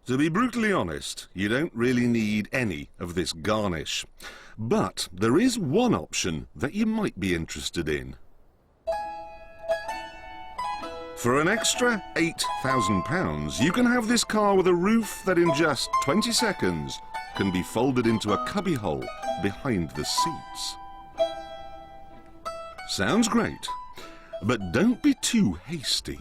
To be brutally honest, you don't really need any of this garnish. But there is one option that you might be interested in. For an extra £8,000, you can have this car with a roof that in just 20 seconds can be folded into a cubbyhole behind the seats. Sounds great, but don't be too hasty.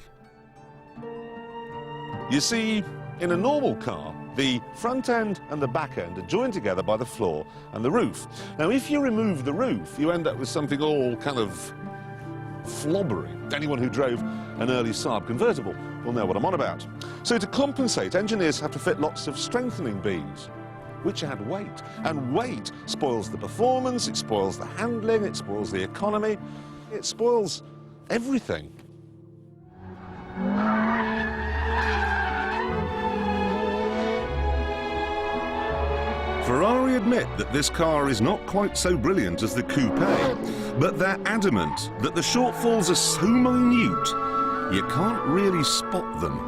You see, in a normal car, the front end and the back end are joined together by the floor and the roof. Now, if you remove the roof, you end up with something all kind of flobbery. Anyone who drove an early Saab convertible will know what I'm on about. So to compensate, engineers have to fit lots of strengthening beams, which add weight. And weight spoils the performance, it spoils the handling, it spoils the economy, it spoils everything. Ferrari admit that this car is not quite so brilliant as the coupe, but they're adamant that the shortfalls are so minute, you can't really spot them.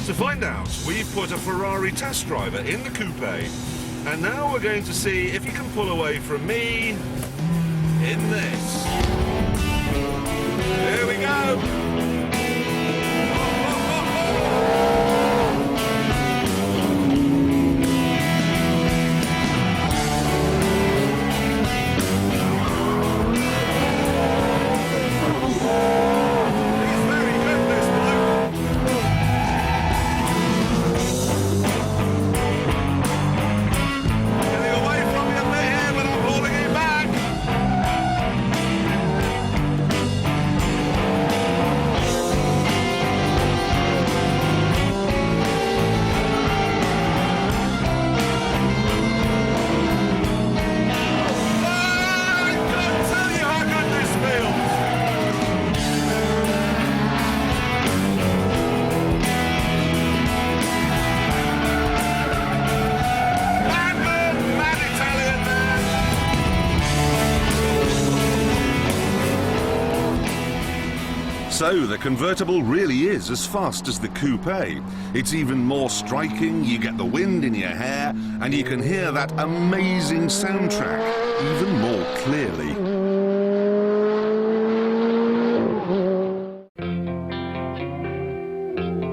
To find out, we've put a Ferrari test driver in the coupe, and now we're going to see if he can pull away from me in this. Here we go! So the convertible really is as fast as the coupe. It's even more striking, you get the wind in your hair, and you can hear that amazing soundtrack even more clearly.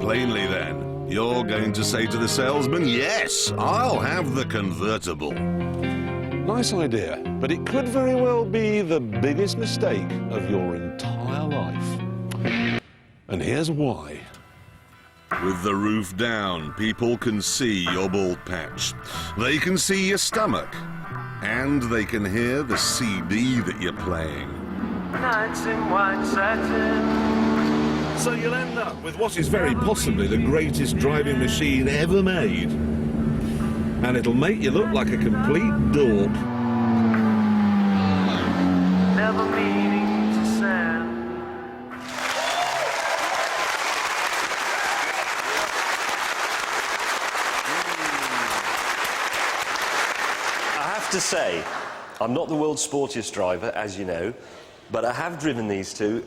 Plainly then, you're going to say to the salesman, yes, I'll have the convertible. Nice idea, but it could very well be the biggest mistake of your entire life. And here's why. With the roof down, people can see your bald patch. They can see your stomach. And they can hear the CD that you're playing. Nights in white satin. So you'll end up with what is very possibly the greatest driving machine ever made. And it'll make you look like a complete dork. Never meaning to send. To say, I'm not the world's sportiest driver, as you know, but I have driven these two,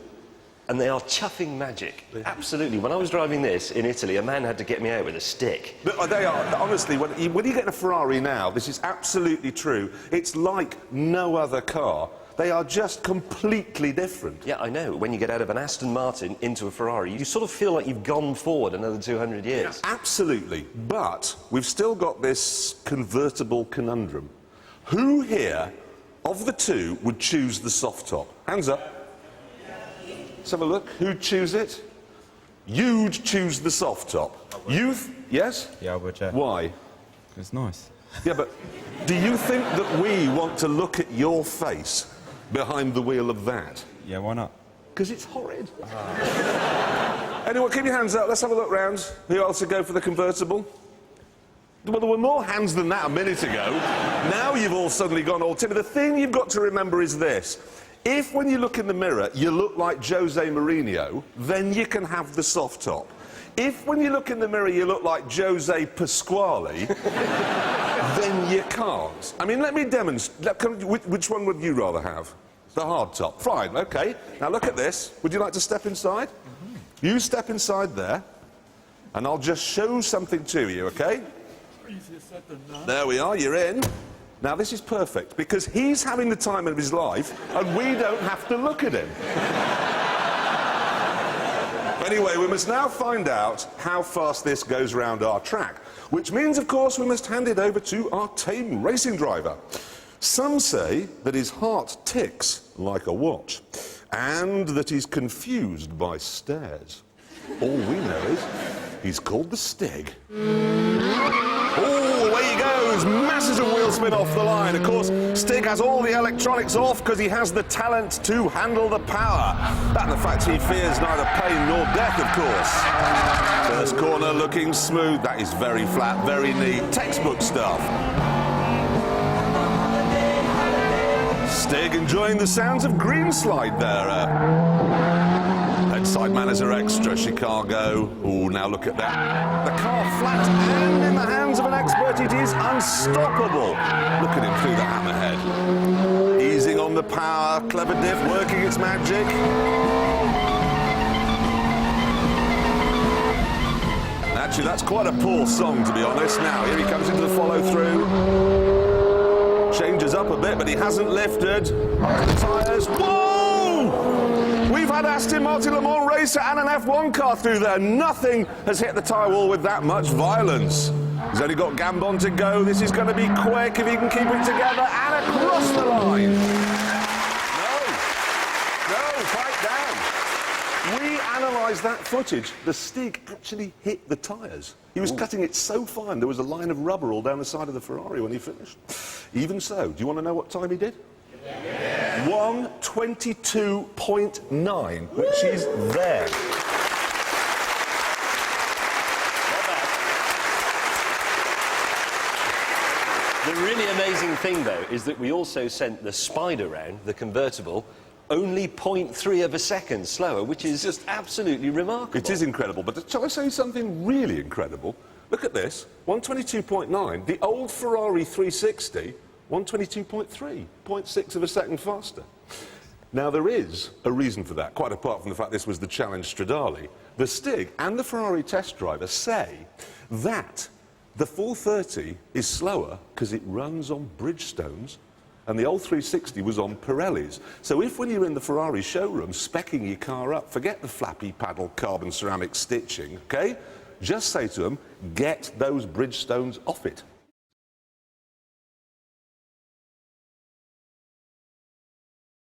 and they are chuffing magic. Absolutely. When I was driving this in Italy, a man had to get me out with a stick. But they are, honestly, when you get in a Ferrari now, this is absolutely true. It's like no other car. They are just completely different. Yeah, I know. When you get out of an Aston Martin into a Ferrari, you sort of feel like you've gone forward another 200 years. Yeah, absolutely. But we've still got this convertible conundrum. Who here, of the two, would choose the soft top? Hands up. Let's have a look. Who'd choose it? You'd choose the soft top. You've... Yes? Yeah, I would, yeah. Why? It's nice. Yeah, but do you think that we want to look at your face behind the wheel of that? Yeah, why not? Because it's horrid. Anyone, keep your hands up. Let's have a look round. Who else would go for the convertible? Well, there were more hands than that a minute ago. Now you've all suddenly gone all timid. The thing you've got to remember is this. If, when you look in the mirror, you look like Jose Mourinho, then you can have the soft top. If, when you look in the mirror, you look like Jose Pasquale, then you can't. I mean, let me demonstrate. Which one would you rather have? The hard top. Fine, OK. Now look at this. Would you like to step inside? You step inside there, and I'll just show something to you, okay? Easier said than done. There we are, you're in. Now, this is perfect, because he's having the time of his life, and we don't have to look at him. Anyway, we must now find out how fast this goes round our track, which means, of course, we must hand it over to our tame racing driver. Some say that his heart ticks like a watch, and that he's confused by stairs. All we know is he's called the Stig. Oh, away he goes! Masses of wheel spin off the line. Of course, Stig has all the electronics off because he has the talent to handle the power. And the fact he fears neither pain nor death, of course. First corner looking smooth. That is very flat, very neat. Textbook stuff. Stig enjoying the sounds of green slide there. Headside manners are extra, Chicago. Oh, now look at that. The car flat and in the hands of an expert, it is unstoppable. Look at him through the hammerhead. Easing on the power, clever diff working its magic. Actually, that's quite a poor song, to be honest. Now, here he comes into the follow-through. Changes up a bit, but he hasn't lifted. Up to the tyres. Whoa! We've had Aston Martin Le Mans racer and an F1 car through there. Nothing has hit the tyre wall with that much violence. He's only got Gambon to go. This is going to be quick if he can keep it together and across the line. No, fight down. We analysed that footage. The Stig actually hit the tyres. He was cutting it so fine there was a line of rubber all down the side of the Ferrari when he finished. Even so, do you want to know what time he did? Yeah. 1:22.9, which is there. The really amazing thing, though, is that we also sent the Spider round, the convertible, only 0.3 of a second slower, which is just absolutely remarkable. It is incredible, but shall I say something really incredible? Look at this, 1:22.9. The old Ferrari 360, 1:22.3, 0.6 of a second faster. Now, there is a reason for that, quite apart from the fact this was the Challenge Stradale. The Stig and the Ferrari test driver say that the 430 is slower because it runs on Bridgestones, and the old 360 was on Pirellis. So if when you're in the Ferrari showroom speccing your car up, forget the flappy paddle carbon ceramic stitching, OK? Just say to them, get those Bridgestones off it.